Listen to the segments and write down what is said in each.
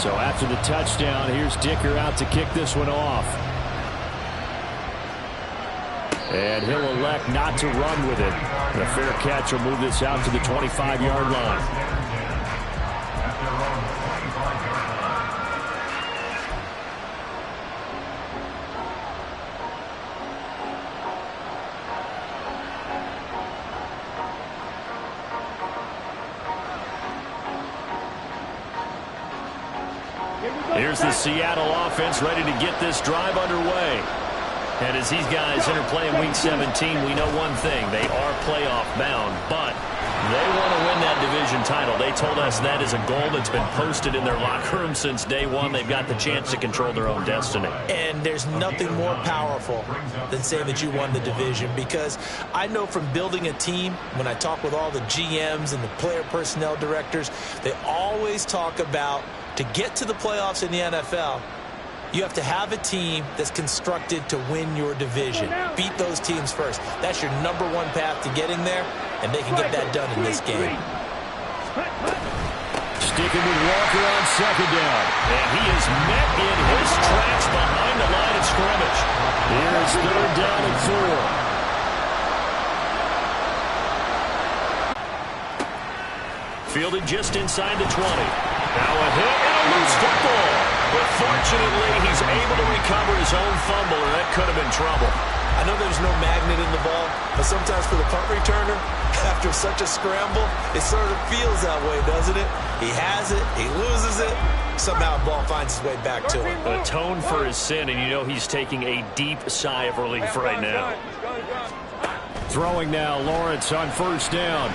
So after the touchdown, here's Dicker out to kick this one off. And he'll elect not to run with it. And a fair catch will move this out to the 25-yard line. Here's the Seattle offense ready to get this drive underway. And as these guys enter play in Week 17, we know one thing. They are playoff bound, but they want to win that division title. They told us that is a goal that's been posted in their locker room since day one. They've got the chance to control their own destiny. And there's nothing more powerful than saying that you won the division, because I know from building a team, when I talk with all the GMs and the player personnel directors, they always talk about, to get to the playoffs in the NFL, you have to have a team that's constructed to win your division. Beat those teams first. That's your #1 path to getting there, and they can get that done in this game. Sticking with Walker on second down. And he is met in his tracks behind the line of scrimmage. Here's 3rd down and 4. Fielded just inside the 20. Now a hit and a loose football. But fortunately, he's able to recover his own fumble, or that could have been trouble. I know there's no magnet in the ball, but sometimes for the punt returner, after such a scramble, it sort of feels that way, doesn't it? He has it, he loses it, somehow the ball finds its way back to him. Atone for his sin, and you know he's taking a deep sigh of relief right now. Throwing now, Lawrence on 1st down.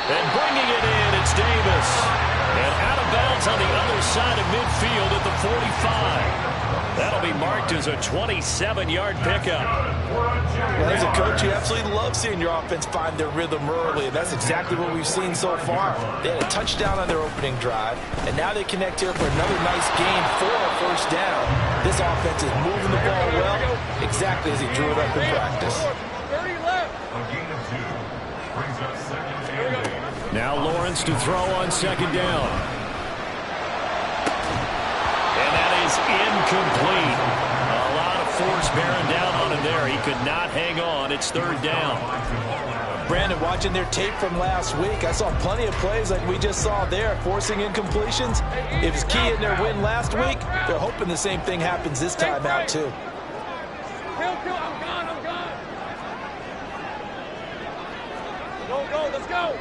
And bringing it in, it's Davis. And out of bounds on the other side of midfield at the 45. That'll be marked as a 27-yard pickup. Well, as a coach, you absolutely love seeing your offense find their rhythm early, and that's exactly what we've seen so far. They had a touchdown on their opening drive, and now they connect here for another nice game for a 1st down. This offense is moving the ball well, exactly as he drew it up in practice. 30 left. Now Lawrence to throw on 2nd down. And that is incomplete. A lot of force bearing down on him there. He could not hang on. It's 3rd down. Brandon, watching their tape from last week, I saw plenty of plays like we just saw there, forcing incompletions. It was key in their win last week. They're hoping the same thing happens this time out, too. I'm gone. Go, let's go.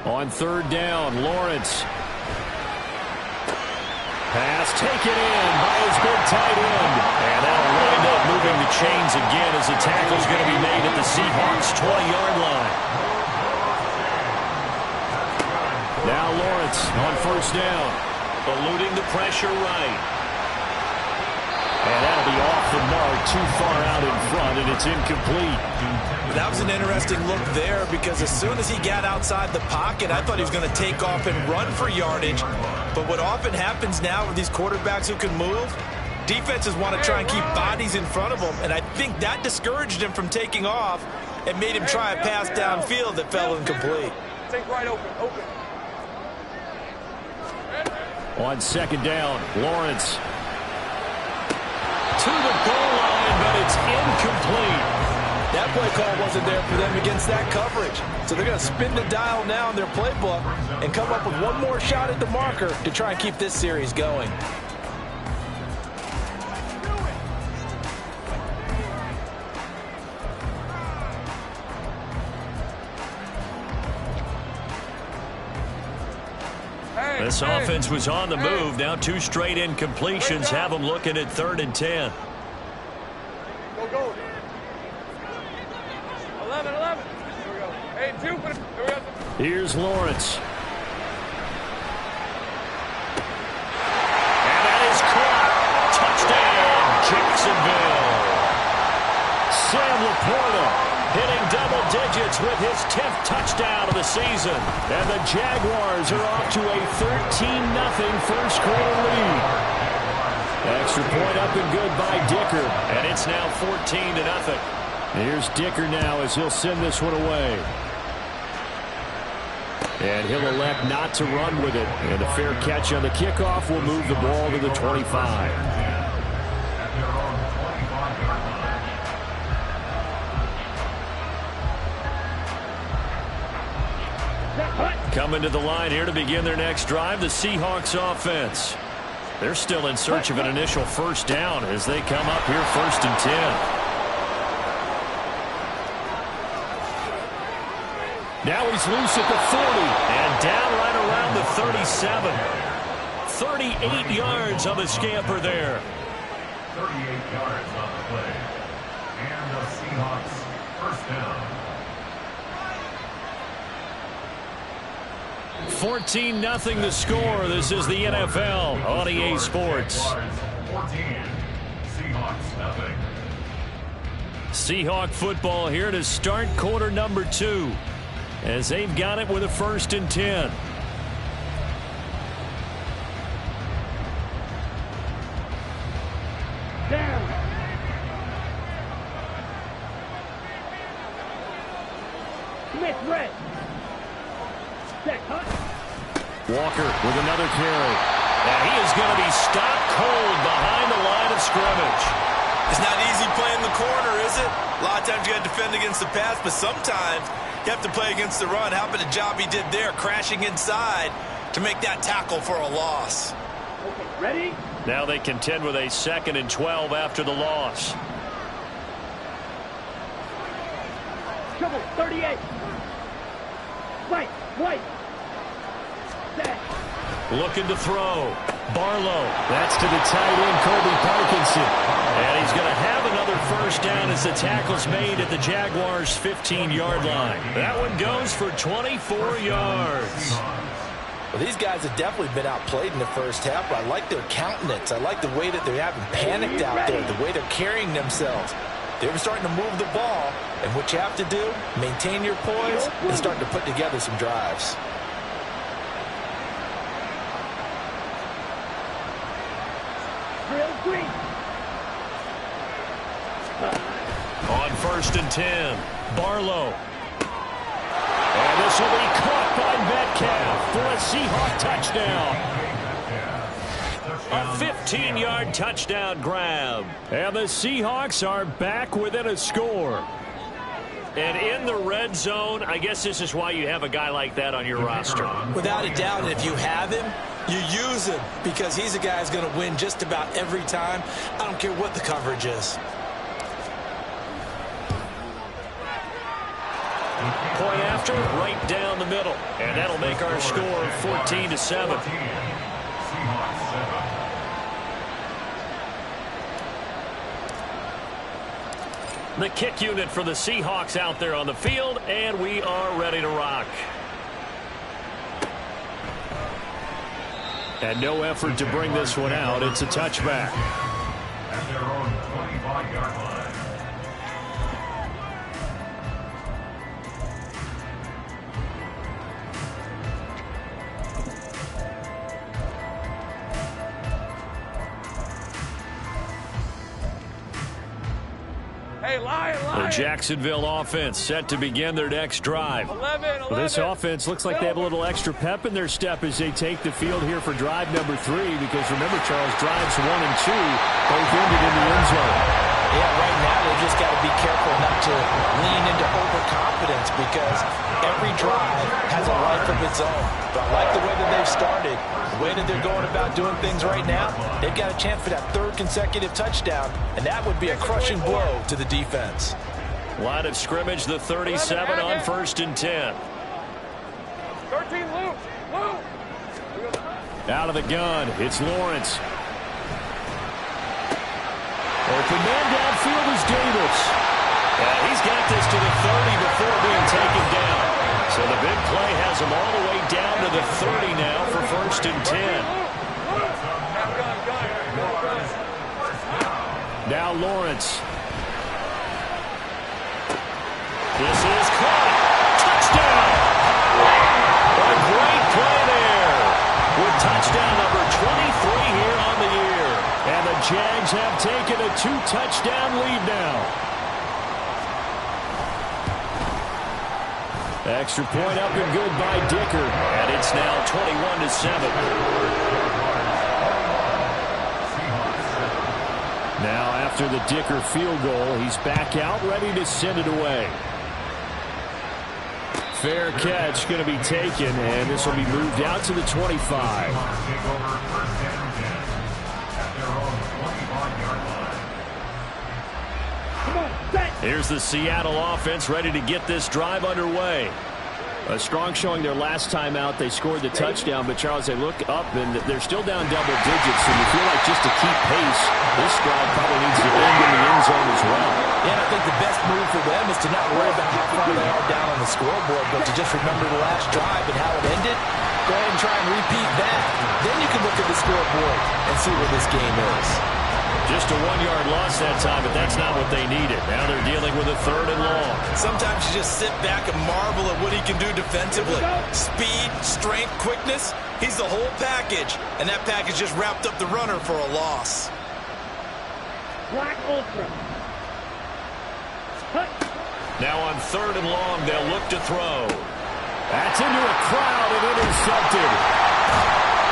On 3rd down, Lawrence. Pass taken in by his big tight end. And that'll wind up moving the chains again as the tackle's going to be made at the Seahawks' 20-yard line. Now Lawrence on 1st down. Eluding the pressure right. And that'll be off the mark, too far out in front, and it's incomplete. That was an interesting look there, because as soon as he got outside the pocket, I thought he was going to take off and run for yardage. But what often happens now with these quarterbacks who can move, defenses want to try and keep bodies in front of them, and I think that discouraged him from taking off and made him try a pass downfield that fell incomplete. Take right open. On 2nd down, Lawrence. To the goal line, but it's incomplete. That play call wasn't there for them against that coverage. So they're going to spin the dial now in their playbook and come up with one more shot at the marker to try and keep this series going. This offense was on the move. Now 2 straight incompletions have them looking at 3rd and 10. Go. 11. Here we go. Hey, 2. Here we go. Here's Lawrence. And that is caught. Touchdown, Jacksonville. Sam Laporta hitting double digits with his 10th touchdown of the season. And the Jaguars are off to a 13-0 first quarter lead. Extra point up and good by Dicker. And it's now 14-0. Here's Dicker now as he'll send this one away. And he'll elect not to run with it. And a fair catch on the kickoff will move the ball to the 25. Coming to the line here to begin their next drive, the Seahawks offense. They're still in search of an initial first down as they come up here 1st and 10. Now he's loose at the 40 and down right around the 37. 38 yards on the scamper there. 38 yards on the play. And the Seahawks first down. 14-0 the score. This is the NFL on EA Sports. 14. Seahawks nothing. Seahawk football here to start quarter number 2 as they've got it with a 1st and 10. Down. Smith, red. Walker with another carry. And he is going to be stopped cold behind the line of scrimmage. It's not easy playing the corner, is it? A lot of times you got to defend against the pass, but sometimes you have to play against the run. How about the job he did there, crashing inside to make that tackle for a loss? Okay, ready? Now they contend with a 2nd and 12 after the loss. Trouble, 38. White. Looking to throw. Barlow. That's to the tight end, Kobe Parkinson. And he's going to have another first down as the tackle's made at the Jaguars' 15-yard line. That one goes for 24 yards. Well, these guys have definitely been outplayed in the first half, but I like their countenance. I like the way that they're having panicked out there, the way they're carrying themselves. They're starting to move the ball, and what you have to do, maintain your poise and start to put together some drives. On 1st and 10, Barlow. And this will be caught by Metcalf for a Seahawk touchdown. A 15-yard touchdown grab. And the Seahawks are back within a score. And in the red zone, I guess this is why you have a guy like that on your roster. Without a doubt, and if you have him, you use him because he's a guy who's going to win just about every time. I don't care what the coverage is. Point after, right down the middle. And that'll make our score 14-7. The kick unit for the Seahawks out there on the field, and we are ready to rock. And no effort to bring this one out. It's a touchback. At their own 25-yard line. Hey, Lion. The Jacksonville offense set to begin their next drive. 11. Well, this offense looks like they have a little extra pep in their step as they take the field here for drive number 3, because remember, Charles, drives 1 and 2 both ended in the end zone. Yeah, right now they just got to be careful not to lean into overconfidence because every drive has a life of its own. But I like the way that they've started, the way that they're going about doing things right now. They've got a chance for that 3rd consecutive touchdown, and that would be a crushing blow to the defense. Line of scrimmage, the 37 on 1st and 10. 13, Luke. Out of the gun, it's Lawrence. Open man downfield is Davis. He's got this to the 30 before being taken down. So the big play has him all the way down to the 30 now for 1st and 10. Now Lawrence. This is caught. Touchdown! A great play there. With touchdown number 23 here on the year. And the Jags have taken a 2-touchdown lead now. Extra point up and good by Dicker. And it's now 21-7. Now after the Dicker field goal, he's back out ready to send it away. Fair catch going to be taken, and this will be moved out to the 25. Here's the Seattle offense ready to get this drive underway. A strong showing their last time out. They scored the touchdown, but Charles, they look up and they're still down double digits, and you feel like just to keep pace, this drive probably needs to end in the end zone as well. Yeah, I think the best move for them is to not worry about how far they are down on the scoreboard, but to just remember the last drive and how it ended. Go ahead and try and repeat that. Then you can look at the scoreboard and see where this game is. Just a 1-yard loss that time, but that's not what they needed. Now they're dealing with a 3rd and long. Sometimes you just sit back and marvel at what he can do defensively. Speed, strength, quickness. He's the whole package, and that package just wrapped up the runner for a loss. Black Ultra. Now on 3rd and long, they'll look to throw. That's into a crowd and intercepted.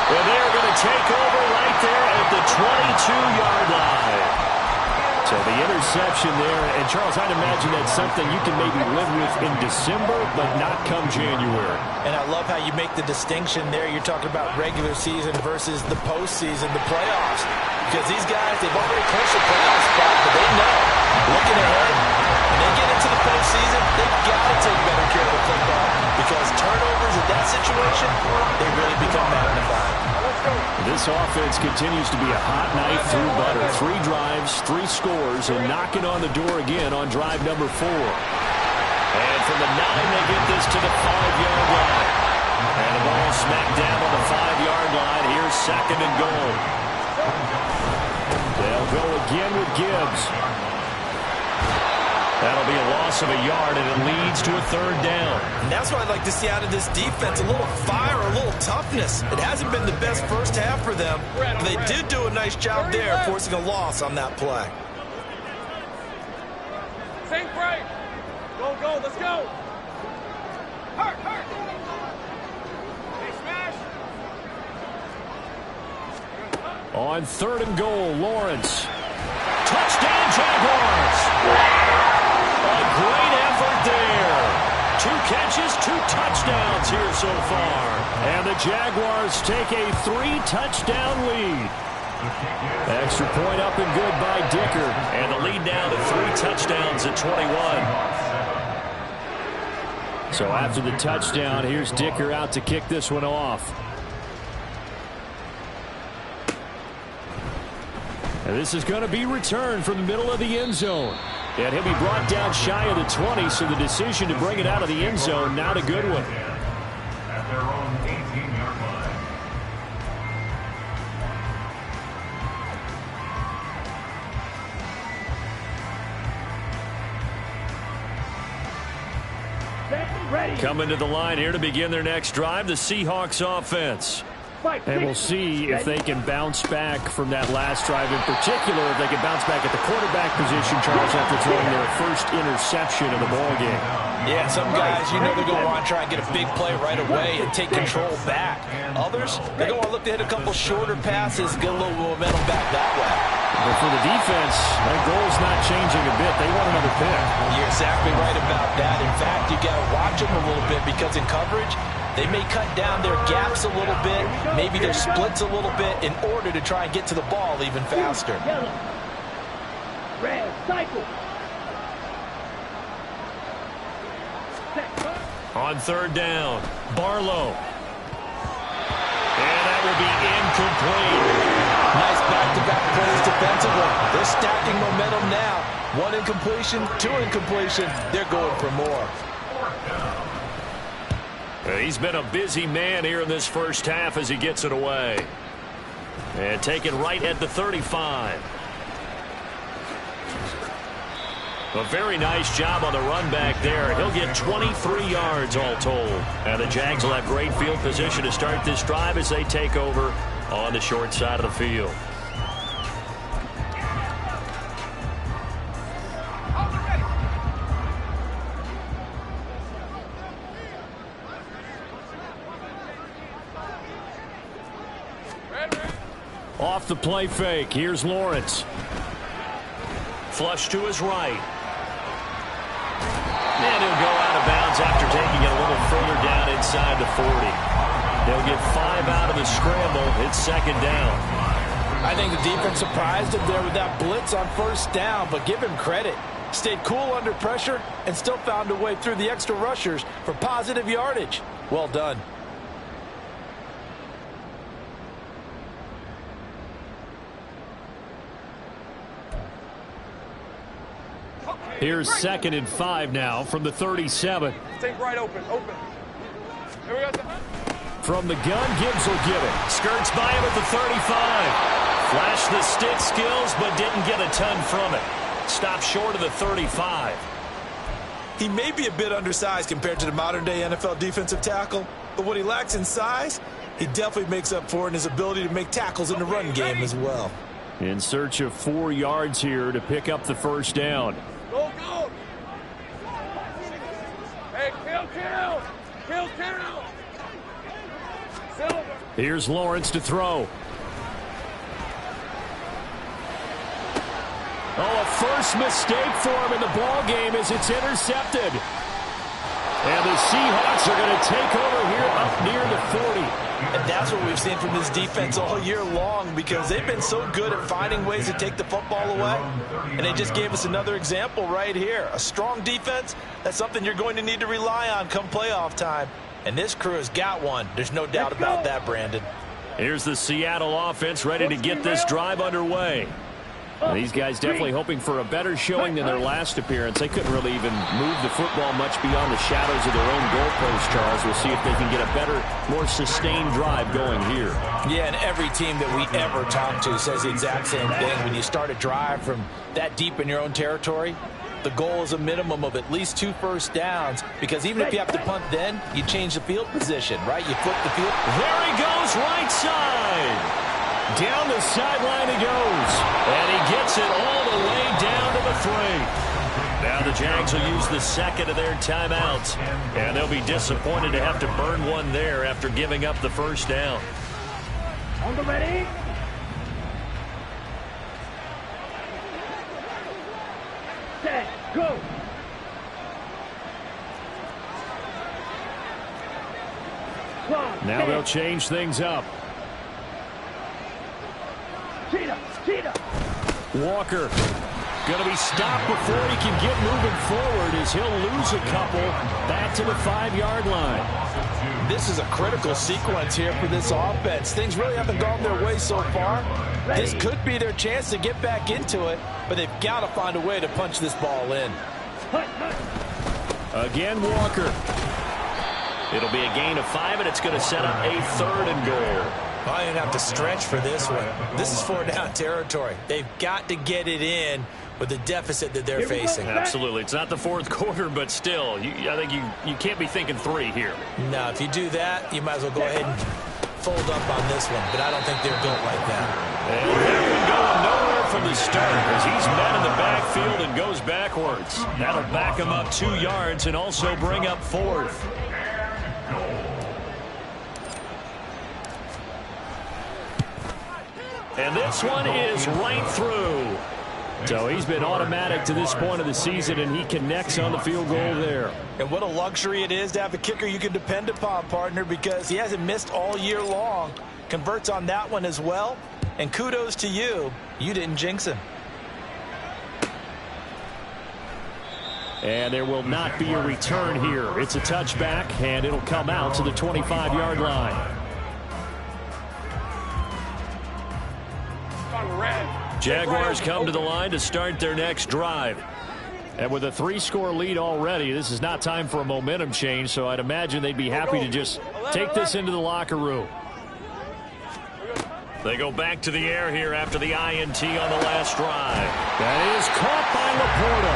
And they're going to take over right there at the 22-yard line. So the interception there, and Charles, I'd imagine that's something you can maybe live with in December, but not come January. And I love how you make the distinction there. You're talking about regular season versus the postseason, the playoffs. Because these guys, they've already clinched a playoff spot, but they know, looking ahead, when they get into the postseason, they've got to take better care of the football. Because turnovers in that situation, they really become magnified. This offense continues to be a hot knife through butter. 3 drives, 3 scores, and knocking on the door again on drive number 4. And from the 9, they get this to the 5-yard line. And the ball smacked down on the 5-yard line. Here's 2nd and goal. They'll go again with Gibbs. That'll be a loss of a yard, and it leads to a 3rd down. And that's what I'd like to see out of this defense, a little fire, a little toughness. It hasn't been the best first half for them, but they did do a nice job there, forcing a loss on that play. Sink break. Go, go, let's go. Hurt. Hey, smash. On 3rd and goal, Lawrence. Touchdown, Jaguars! Great effort there. 2 catches, 2 touchdowns here so far. And the Jaguars take a 3-touchdown lead. Extra point up and good by Dicker. And the lead now to 3 touchdowns at 21. So after the touchdown, here's Dicker out to kick this one off. And this is going to be returned from the middle of the end zone. And he'll be brought down shy of the 20, so the decision to bring it out of the end zone, not a good one. At their own 18-yard Set, ready. Coming to the line here to begin their next drive, the Seahawks offense. And we'll see if they can bounce back from that last drive in particular, if they can bounce back at the quarterback position, Charles, after throwing their first interception of the ballgame. Yeah, some guys, you know they're going to want to try and get a big play right away and take control back. Others, they're going to look to hit a couple shorter passes, get a little momentum back that way. But for the defense, that goal's not changing a bit. They want another pick. You're exactly right about that. In fact, you got to watch them a little bit because in coverage, they may cut down their gaps a little bit, maybe their splits a little bit in order to try and get to the ball even faster. Yellow. Red, cycle. On 3rd down, Barlow. And that will be incomplete. Nice back-to-back plays defensively. They're stacking momentum now. 1 incompletion, 2 incompletion. They're going for more. He's been a busy man here in this first half as he gets it away. And taken right at the 35. A very nice job on the run back there. He'll get 23 yards all told. And the Jags will have great field position to start this drive as they take over on the short side of the field. off the play fake. Here's Lawrence. Flush to his right. And he'll go out of bounds after taking it a little further down inside the 40. They'll get 5 out of the scramble. It's second down. I think the defense surprised him there with that blitz on first down, but give him credit. Stayed cool under pressure and still found a way through the extra rushers for positive yardage. Well done. Here's 2nd and 5 now from the 37. Take right open. Here we go. From the gun, Gibbs will give it. Skirts by him at the 35. Flashed the stick skills, but didn't get a ton from it. Stopped short of the 35. He may be a bit undersized compared to the modern-day NFL defensive tackle, but what he lacks in size, he definitely makes up for in his ability to make tackles in the run game as well. In search of 4 yards here to pick up the first down. Go. Hey, kill. Silver. Here's Lawrence to throw. Oh, a first mistake for him in the ball game as it's intercepted. And the Seahawks are going to take over here up near the 40. And that's what we've seen from this defense all year long, because they've been so good at finding ways to take the football away. And they just gave us another example right here. A strong defense, that's something you're going to need to rely on come playoff time. And this crew has got one. There's no doubt about that, Brandon. Here's the Seattle offense ready to get this drive underway. And these guys definitely hoping for a better showing than their last appearance. They couldn't really even move the football much beyond the shadows of their own goalpost, Charles. We'll see if they can get a better, more sustained drive going here. Yeah, and every team that we ever talk to says the exact same thing. When you start a drive from that deep in your own territory, the goal is a minimum of at least 2 first downs, because even if you have to punt then, you change the field position, right? You flip the field. There he goes, right side. Down the sideline he goes. And he gets it all the way down to the 3. Now the Jags will use the second of their timeouts. And they'll be disappointed to have to burn one there after giving up the first down. On the ready. Set, go. Now they'll change things up. Cheetah. Walker going to be stopped before he can get moving forward as he'll lose a couple back to the 5-yard line. This is a critical sequence here for this offense. Things really haven't gone their way so far. This could be their chance to get back into it, but they've got to find a way to punch this ball in. Again, Walker. It'll be a gain of 5, and it's going to set up a 3rd and goal. I didn't have to stretch for this one. This is 4-down territory. They've got to get it in with the deficit that they're facing. Absolutely. It's not the 4th quarter, but still, I think you can't be thinking 3 here. No, if you do that, you might as well go ahead and fold up on this one, but I don't think they're built like that. And that one going nowhere from the start as he's met in the backfield and goes backwards. That'll back him up 2 yards and also bring up 4th. And this one is right through. So he's been automatic to this point of the season, and he connects on the field goal there. And what a luxury it is to have a kicker you can depend upon, partner, because he hasn't missed all year long. Converts on that one as well. And kudos to you. You didn't jinx him. And there will not be a return here. It's a touchback, and it'll come out to the 25-yard line. Jaguars come to the line to start their next drive. And with a 3-score lead already, this is not time for a momentum change, so I'd imagine they'd be happy to just take this into the locker room. They go back to the air here after the INT on the last drive. That is caught by Laporta.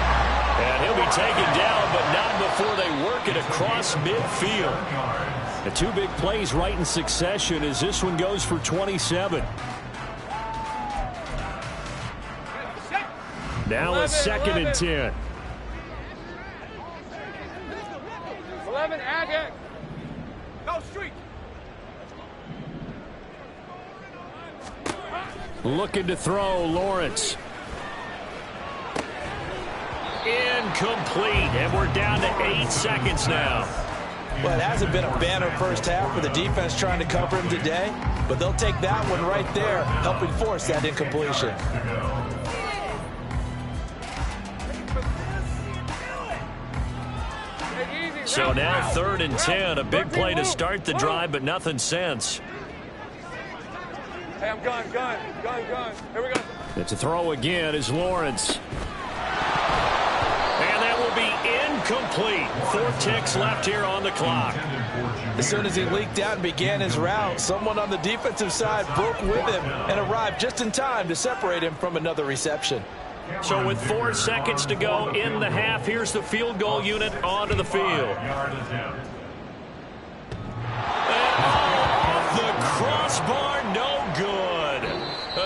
And he'll be taken down, but not before they work it across midfield. The 2 big plays right in succession as this one goes for 27. Now a 2nd and 10. 11, Agate. Go street. Looking to throw, Lawrence. Incomplete, and we're down to 8 seconds now. Well, it hasn't been a banner first half with the defense trying to cover him today, but they'll take that one right there, helping force that incompletion. So now 3rd and 10, a big play to start the drive, but nothing since. Hey, I'm gun. Here we go. It's a throw again is Lawrence. And that will be incomplete. 4 ticks left here on the clock. As soon as he leaked out and began his route, someone on the defensive side broke with him and arrived just in time to separate him from another reception. So with 4 seconds to go in the half, here's the field goal unit onto the field. And off the crossbar, no good.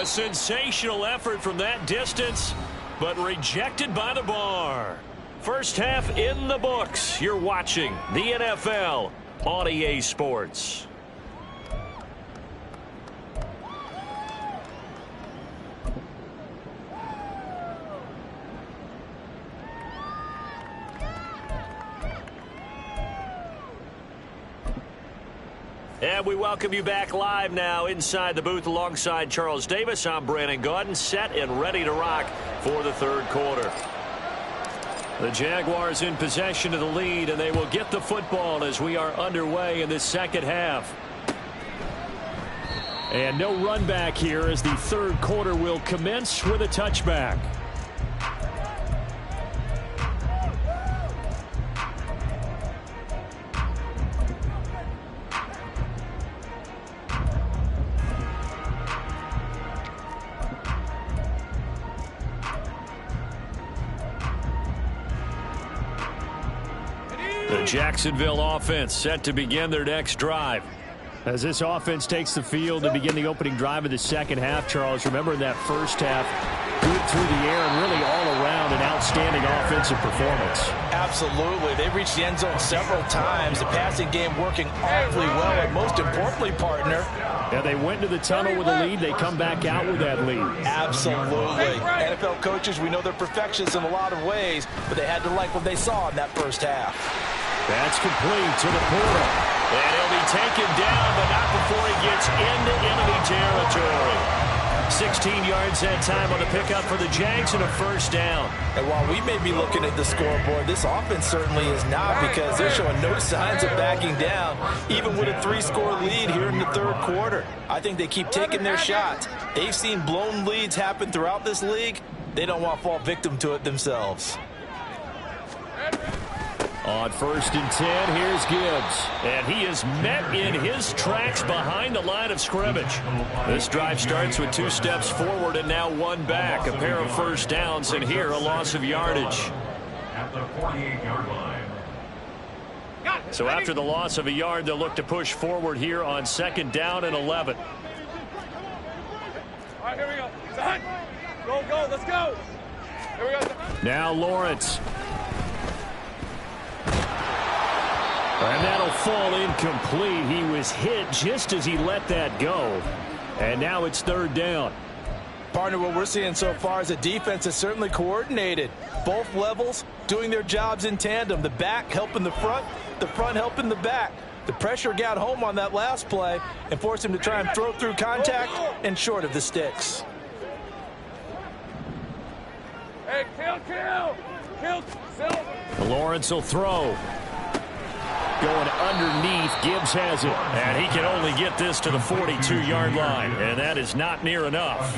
A sensational effort from that distance, but rejected by the bar. First half in the books. You're watching the NFL on EA Sports. And we welcome you back live now inside the booth alongside Charles Davis. I'm Brandon Gaudin, set and ready to rock for the 3rd quarter. The Jaguars in possession of the lead, and they will get the football as we are underway in this 2nd half. And no run back here as the 3rd quarter will commence with a touchback. The Jacksonville offense set to begin their next drive. As this offense takes the field to begin the opening drive of the 2nd half, Charles, remember in that first half, good through the air and really all around an outstanding offensive performance. Absolutely. They reached the end zone several times. The passing game working awfully well, and most importantly, partner. Yeah, they went to the tunnel with a lead. They come back out with that lead. Absolutely. NFL coaches, we know they're perfectionists in a lot of ways, but they had to like what they saw in that first half. That's complete to the Porter. And he'll be taken down, but not before he gets into enemy territory. 16 yards that time on the pickup for the Jags and a first down. And while we may be looking at the scoreboard, this offense certainly is not, because they're showing no signs of backing down, even with a 3-score lead here in the 3rd quarter. I think they keep taking their shots. They've seen blown leads happen throughout this league. They don't want to fall victim to it themselves. On 1st and 10, here's Gibbs. And he is met in his tracks behind the line of scrimmage. This drive starts with 2 steps forward and now 1 back. A pair of first downs, and here a loss of yardage. At the 48-yard line. So after the loss of a yard, they'll look to push forward here on 2nd down and 11. All right, here we go. Son. Go, let's go. Here we go. Now Lawrence. And that'll fall incomplete. He was hit just as he let that go. And now it's 3rd down. Partner, what we're seeing so far is a defense that's certainly coordinated. Both levels doing their jobs in tandem. The back helping the front helping the back. The pressure got home on that last play and forced him to try and throw through contact and short of the sticks. Hey, kill. Lawrence will throw. Going underneath, Gibbs has it. And he can only get this to the 42-yard line. And that is not near enough.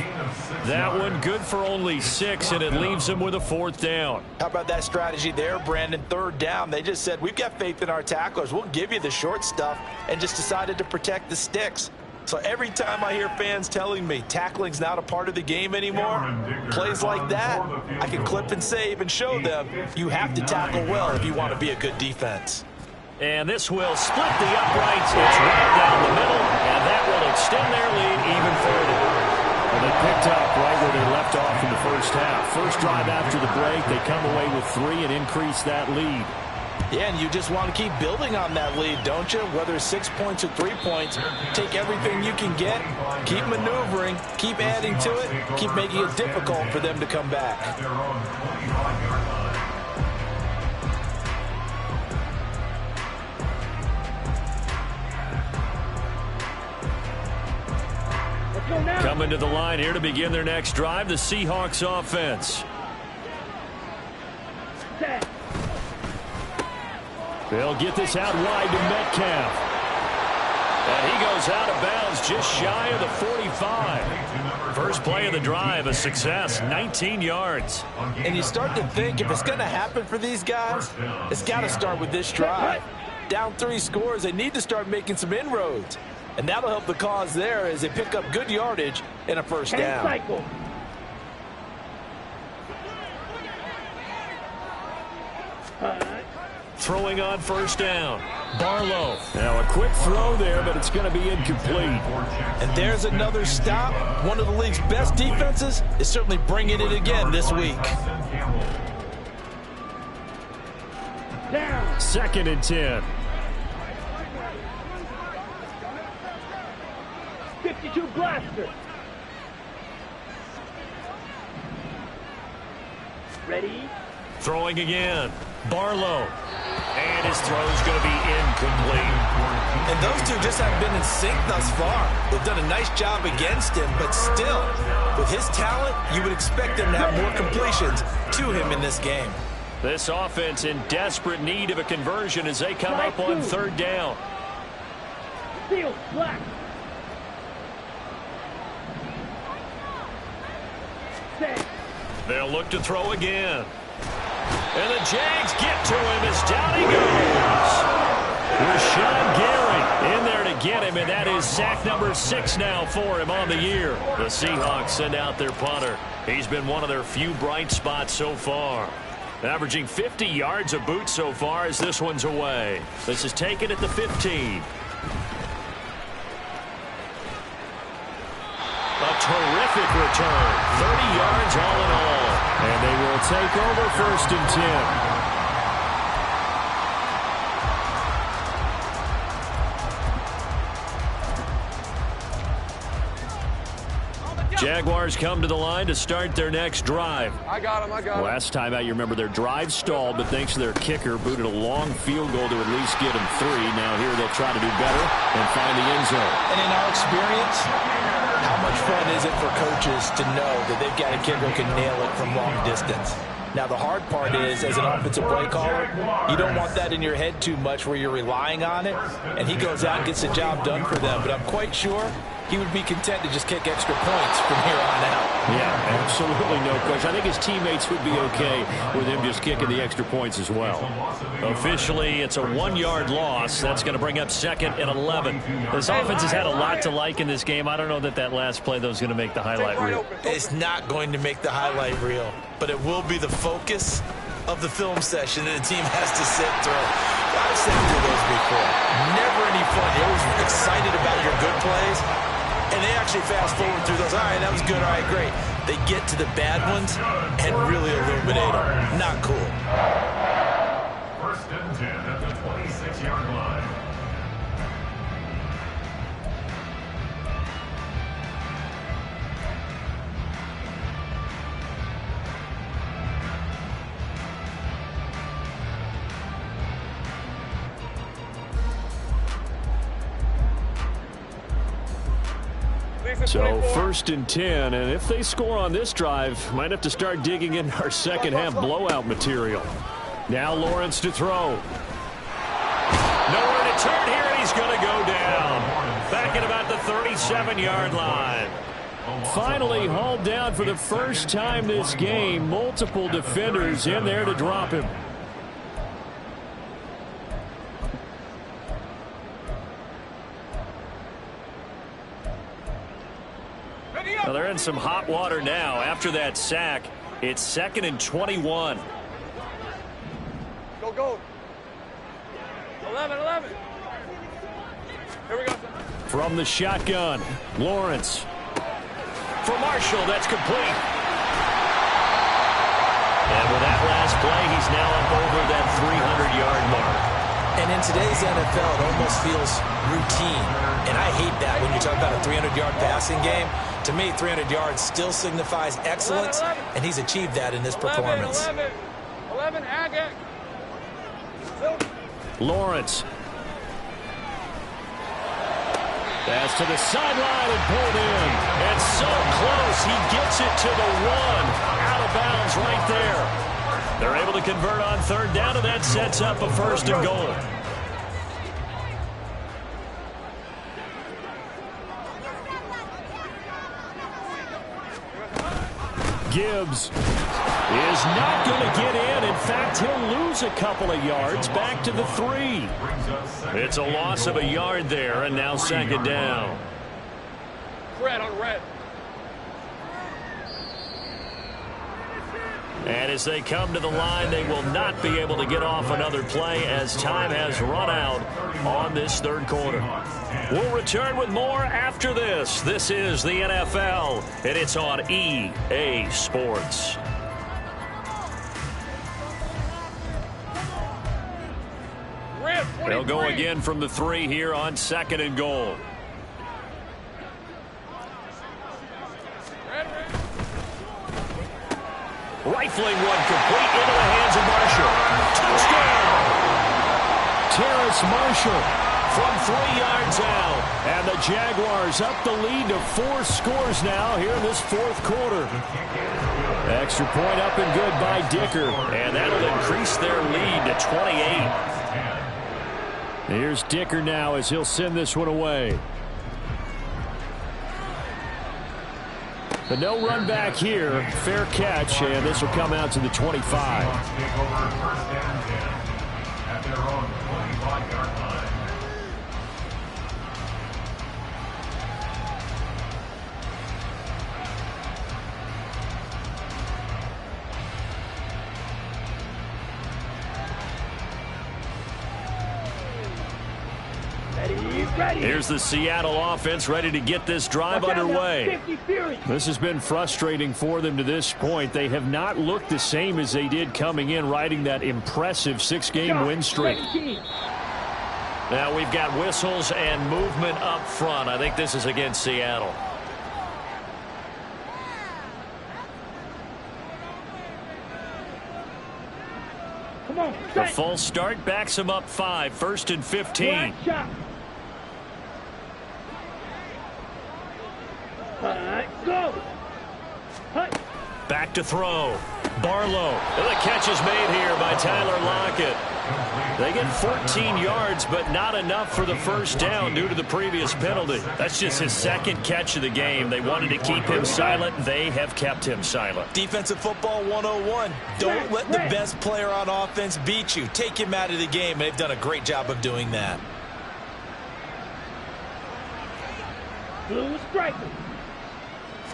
That one good for only 6, and it leaves him with a 4th down. How about that strategy there, Brandon? 3rd down. They just said, we've got faith in our tacklers. We'll give you the short stuff, and just decided to protect the sticks. So every time I hear fans telling me tackling's not a part of the game anymore, plays like that, I can clip and save and show them you have to tackle well if you want to be a good defense. And this will split the uprights. It's right down the middle, and that will extend their lead even further. And they picked up right where they left off in the first half. First drive after the break, they come away with 3 and increase that lead. Yeah, and you just want to keep building on that lead, don't you? Whether it's 6 points or 3 points, take everything you can get, keep maneuvering, keep adding to it, keep making it difficult for them to come back. Coming to the line here to begin their next drive, the Seahawks offense. They'll get this out wide to Metcalf. And he goes out of bounds just shy of the 45. First play of the drive, a success, 19 yards. And you start to think if it's going to happen for these guys, it's got to start with this drive. Down 3 scores, they need to start making some inroads. And that'll help the cause there as they pick up good yardage and a first down. Throwing on first down. Barlow. Now a quick throw there, but it's going to be incomplete. And there's another stop. One of the league's best defenses is certainly bringing it again this week. Down. 2nd and 10. 52 blaster. Ready? Throwing again. Barlow. And his throw's going to be incomplete. And those two just haven't been in sync thus far. They've done a nice job against him, but still, with his talent, you would expect them to have more completions to him in this game. This offense in desperate need of a conversion as they come up on 3rd down. Steel black. Set. They'll look to throw again. And the Jags get to him as down he goes. Rashawn Gary in there to get him, and that is sack number 6 now for him on the year. The Seahawks send out their punter. He's been one of their few bright spots so far. Averaging 50 yards a boot so far as this one's away. This is taken at the 15. A terrific return. 30 yards all in all. And they will take over 1st and 10. Jaguars come to the line to start their next drive. I got him. Last time out, you remember their drive stalled, but thanks to their kicker, booted a long field goal to at least get them 3. Now here they'll try to do better and find the end zone. And in our experience, how much fun is it for coaches to know that they've got a kicker who can nail it from long distance? Now, the hard part is, as an offensive play caller, you don't want that in your head too much where you're relying on it, and he goes out and gets the job done for them. But I'm quite sure he would be content to just kick extra points from here on out. Yeah, absolutely no question. I think his teammates would be okay with him just kicking the extra points as well. Officially, it's a 1-yard loss. That's going to bring up 2nd and 11. This offense has had a lot to like in this game. I don't know that that last play, though, is going to make the highlight reel. It's not going to make the highlight reel, but it will be the focus of the film session that the team has to sit through. I've sat through those before. Never any fun. You're always excited about your good plays. And they actually fast forward through those. All right, that was good. All right, great. They get to the bad ones and really illuminate them. Not cool. 1st and 10 at the 26-yard line. So 1st and 10, and if they score on this drive, might have to start digging in our second half blowout material. Now Lawrence to throw. Nowhere to turn here, and he's going to go down. Back at about the 37-yard line. Finally hauled down for the first time this game. Multiple defenders in there to drop him. Well, they're in some hot water now. After that sack, it's 2nd and 21. Go. 11. Here we go. From the shotgun, Lawrence. For Marshall, that's complete. And with that last play, he's now up over that 300-yard And in today's NFL, it almost feels routine. And I hate that when you talk about a 300-yard passing game. To me, 300 yards still signifies excellence, and he's achieved that in this performance. 11, Agate. Lawrence. Pass to the sideline and pulled in. And so close, he gets it to the 1. Out of bounds right there. They're able to convert on third down, and that sets up a first and goal. Gibbs is not going to get in. In fact, he'll lose a couple of yards back to the 3. It's a loss of a yard there, and now second down. Red on red. And as they come to the line, they will not be able to get off another play as time has run out on this third quarter. We'll return with more after this. This is the NFL, and it's on EA Sports. They'll go again from the 3 here on second and goal. Rifling one complete into the hands of Marshall. Touchdown! Terrace Marshall from 3 yards out. And the Jaguars up the lead to 4 scores now here in this fourth quarter. Extra point up and good by Dicker. And that'll increase their lead to 28. Here's Dicker now as he'll send this one away. But no run back here. Fair catch, and this will come out to the 25. At their own 25-yard line. Here's the Seattle offense ready to get this drive underway. This has been frustrating for them to this point. They have not looked the same as they did coming in, riding that impressive 6-game win streak. Now we've got whistles and movement up front. I think this is against Seattle. The full start backs them up 5, 1st and 15. Go. Back to throw. Barlow. And the catch is made here by Tyler Lockett. They get 14 yards, but not enough for the first down due to the previous penalty. That's just his second catch of the game. They wanted to keep him silent. They have kept him silent. Defensive football 101. Don't let the best player on offense beat you. Take him out of the game, and they've done a great job of doing that. Blue striker.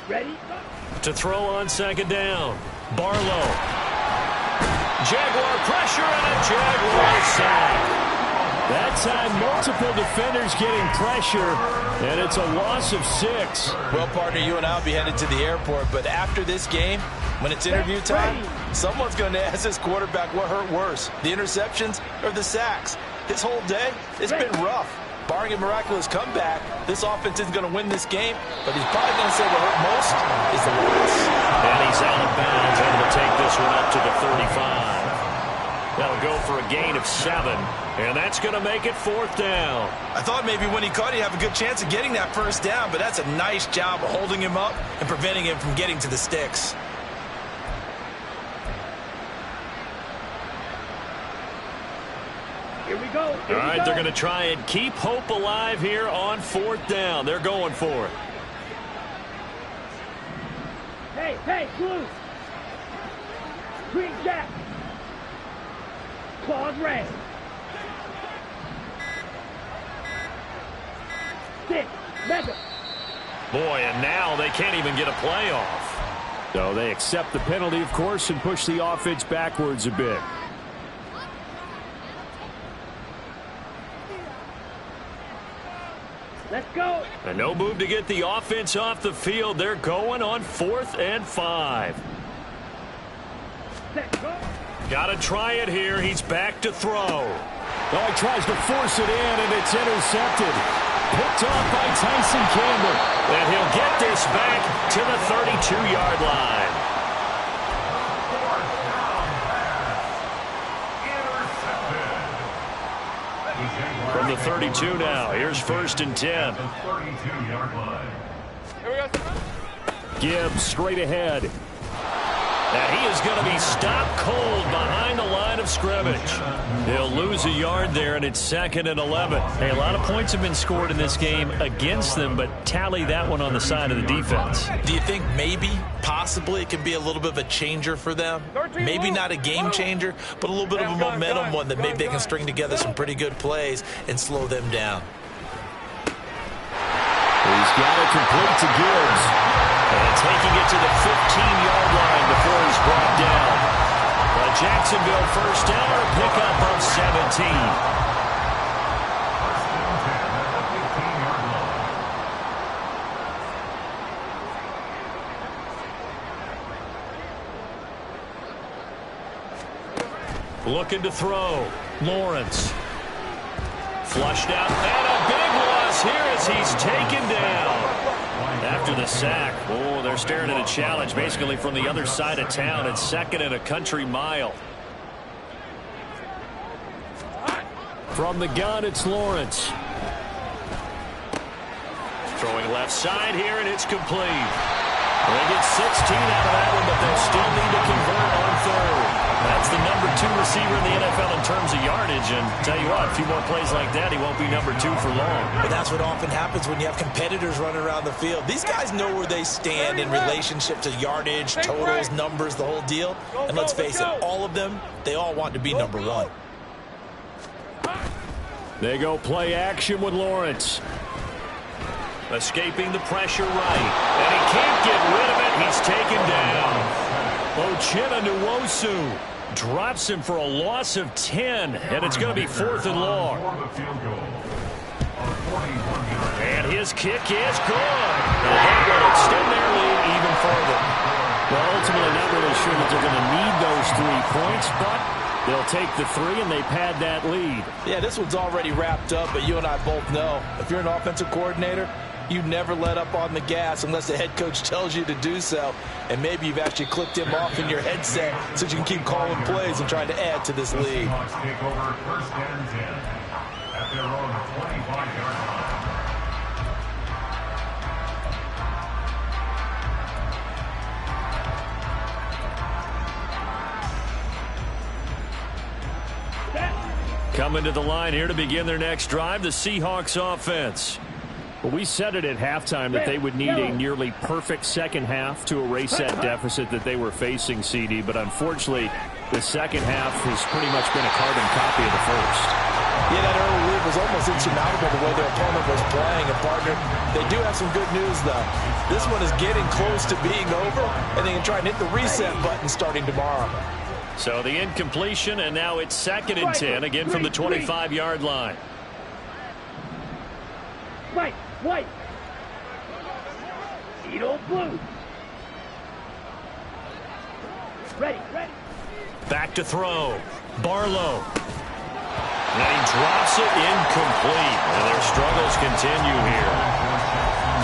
Ready? To throw on second down. Barlow. Jaguar pressure and a Jaguar sack. That time, multiple defenders getting pressure, and it's a loss of 6. Well, partner, you and I will be headed to the airport, but after this game, when it's interview time, someone's going to ask this quarterback what hurt worse, the interceptions or the sacks. His whole day, it's been rough. Barring a miraculous comeback, this offense isn't going to win this game, but he's probably going to say what hurt most is the loss. And he's out of bounds, able to take this one up to the 35. That'll go for a gain of 7, and that's going to make it 4th down. I thought maybe when he caught, he'd have a good chance of getting that first down, but that's a nice job of holding him up and preventing him from getting to the sticks. Here we go. All right, they're going to try and keep hope alive here on 4th down. They're going for it. Hey, blue. Green jack. Claws red. 6, mega. Boy, and now they can't even get a playoff. So they accept the penalty, of course, and push the offense backwards a bit. Let's go. And no move to get the offense off the field. They're going on 4th and 5. Let's go. Got to try it here. He's back to throw. Oh, he tries to force it in, and it's intercepted. Picked off by Tyson Campbell. And he'll get this back to the 32-yard line. From the 32 now, here's 1st and 10. Gibbs straight ahead. And he is going to be stopped cold behind the line of scrimmage. He'll lose a yard there, and it's 2nd and 11. Hey, a lot of points have been scored in this game against them, but tally that one on the side of the defense. Do you think maybe, possibly, it can be a little bit of a changer for them? Maybe not a game changer, but a little bit of a momentum one that maybe they can string together some pretty good plays and slow them down. He's got it complete to Gibbs. And taking it to the 15-yard line before he's brought down. A Jacksonville first down, or a pickup of 17. Looking to throw. Lawrence. Flushed out, and a big loss here as he's taken down. After the sack, oh, they're staring at a challenge basically from the other side of town. It's 2nd and a country mile. From the gun, it's Lawrence. Throwing left side here, and it's complete. They get 16 out of that one, but they'll still need to convert on 3rd. That's the number 2 receiver in the NFL in terms of yardage. And tell you what, a few more plays like that, he won't be number 2 for long. But that's what often happens when you have competitors running around the field. These guys know where they stand in relationship to yardage, totals, numbers, the whole deal. And let's face it, all of them, they all want to be number 1. They go play action with Lawrence. Escaping the pressure right. And he can't get rid of it. He's taken down. Ochena Nwosu drops him for a loss of 10. And it's going to be 4th and long. And his kick is good. And that will extend their lead even further. Well, ultimately not really sure that they're going to need those 3 points, but they'll take the 3 and they pad that lead. Yeah, this one's already wrapped up, but you and I both know if you're an offensive coordinator, you never let up on the gas unless the head coach tells you to do so. And maybe you've actually clicked him off in your headset so you can keep calling plays and trying to add to this lead. Take over 1st and 10 at their own 25-yard line. Coming to the line here to begin their next drive, the Seahawks offense. Well, we said it at halftime that they would need a nearly perfect second half to erase that deficit that they were facing, CD. But unfortunately, the second half has pretty much been a carbon copy of the first. Yeah, that early lead was almost insurmountable the way their opponent was playing. And, partner, they do have some good news, though. This one is getting close to being over, and they can try and hit the reset button starting tomorrow. So the incompletion, and now it's 2nd and 10, again from the 25-yard line. White. Edo blue. Ready. Back to throw. Barlow. And he drops it incomplete. And their struggles continue here.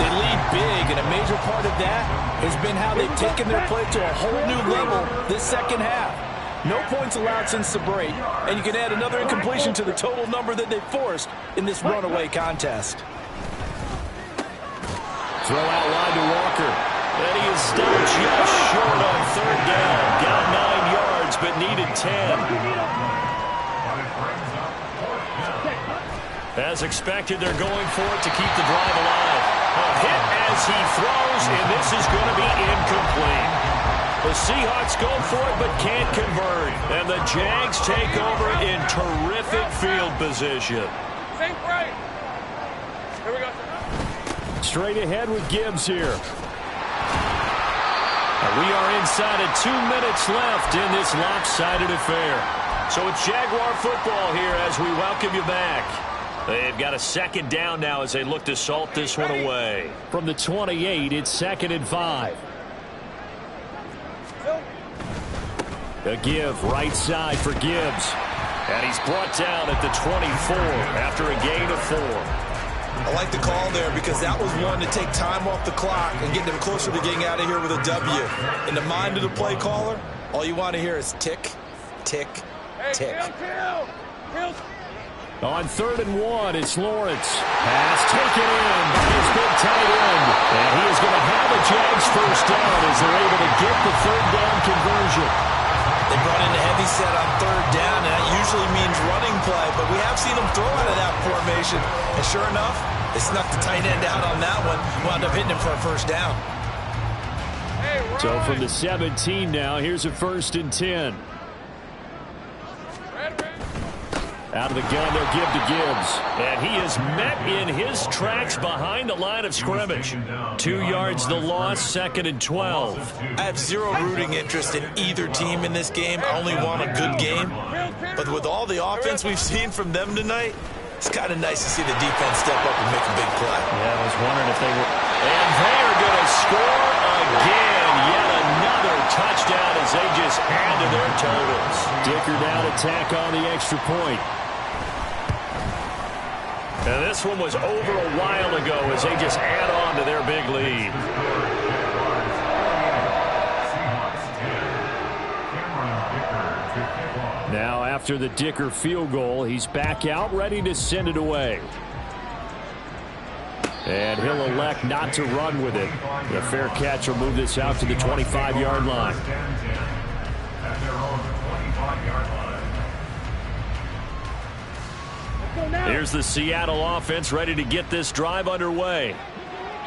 They lead big, and a major part of that has been how they've taken their play to a whole new level this second half. No points allowed since the break, and you can add another incompletion to the total number that they forced in this runaway contest. Throw out wide to Walker. And he is stopped just short on 3rd down. Got 9 yards, but needed 10. As expected, they're going for it to keep the drive alive. A hit as he throws, and this is going to be incomplete. The Seahawks go for it, but can't convert. And the Jags take over in terrific field position. Same right. Here we go. Straight ahead with Gibbs here. And we are inside of 2 minutes left in this lopsided affair. So it's Jaguar football here as we welcome you back. They've got a 2nd down now as they look to salt this one away. From the 28, it's 2nd and 5. A give right side for Gibbs. And he's brought down at the 24 after a gain of 4. I like the call there because that was one to take time off the clock and get them closer to getting out of here with a W. In the mind of the play caller, all you want to hear is tick, tick, tick. On 3rd and 1, it's Lawrence. Pass taken in by his big tight end. And he is going to have a Jags first down as they're able to get the 3rd down conversion. They brought in a heavy set on 3rd down, and that usually means running play. But we have seen them throw out of that formation. And sure enough, they snuck the tight end out on that one. Wound up hitting him for a first down. So from the 17 now, here's a 1st and 10. Out of the gun, they'll give to Gibbs. And he is met in his tracks behind the line of scrimmage. 2 yards the loss, 2nd and 12. I have zero rooting interest in either team in this game. I only want a good game. But with all the offense we've seen from them tonight, it's kind of nice to see the defense step up and make a big play. Yeah, I was wondering if they were. And they are going to score again. Yet another touchdown as they just add to their totals. Dicker now to tack on the extra point. And this one was over a while ago as they just add on to their big lead. Now after the Dicker field goal, he's back out ready to send it away. And he'll elect not to run with it. The fair catch will move this out to the 25-yard line. Here's the Seattle offense ready to get this drive underway.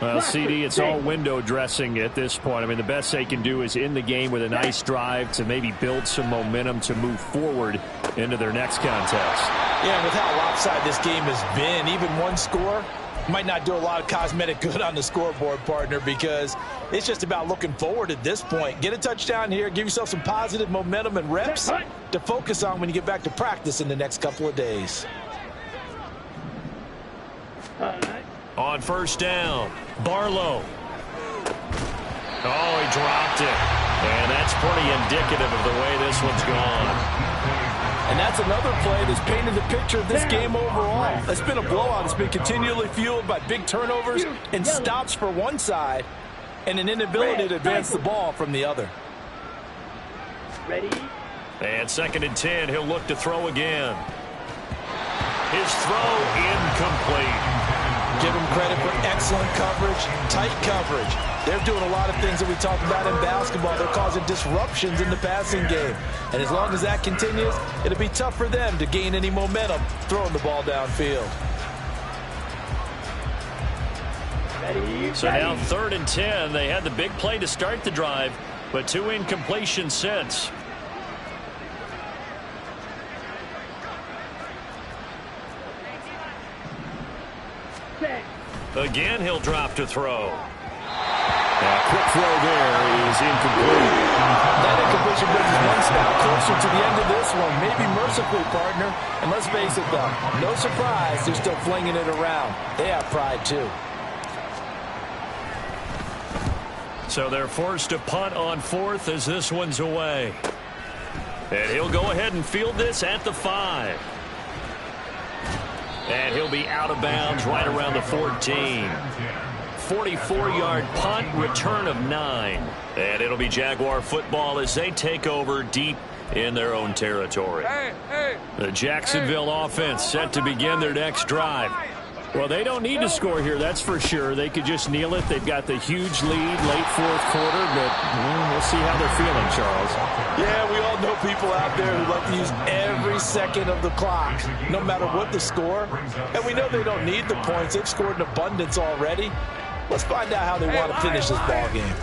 Well, CD, it's all window dressing at this point. I mean, the best they can do is in the game with a nice drive to maybe build some momentum to move forward into their next contest. Yeah, with how lopsided this game has been, even one score might not do a lot of cosmetic good on the scoreboard, partner, because it's just about looking forward at this point. Get a touchdown here, give yourself some positive momentum and reps to focus on when you get back to practice in the next couple of days. On 1st down, Barlow. Oh, he dropped it. And that's pretty indicative of the way this one's gone. And that's another play that's painted the picture of this game overall. It's been a blowout. It's been continually fueled by big turnovers and stops for one side and an inability to advance the ball from the other. Ready? And 2nd and 10, he'll look to throw again. His throw incomplete. Give him credit for excellent coverage, tight coverage. They're doing a lot of things that we talk about in basketball. They're causing disruptions in the passing game. And as long as that continues, it'll be tough for them to gain any momentum throwing the ball downfield. So now 3rd and 10. They had the big play to start the drive, but 2 incompletions since. Again, he'll drop to throw. A quick throw there is incomplete. That incompletion brings us one step closer to the end of this one. Maybe mercifully, partner. And let's face it, though, no surprise, they're still flinging it around. They have pride, too. So they're forced to punt on 4th as this one's away. And he'll go ahead and field this at the 5. And he'll be out of bounds right around the 14. 44-yard punt, return of 9. And it'll be Jaguar football as they take over deep in their own territory. The Jacksonville offense set to begin their next drive. Well, they don't need to score here, that's for sure. They could just kneel it. They've got the huge lead late 4th quarter, but we'll see how they're feeling, Charles. Yeah, we all know people out there who like to use every second of the clock, no matter what the score. And we know they don't need the points. They've scored in abundance already. Let's find out how they want to finish this ball game.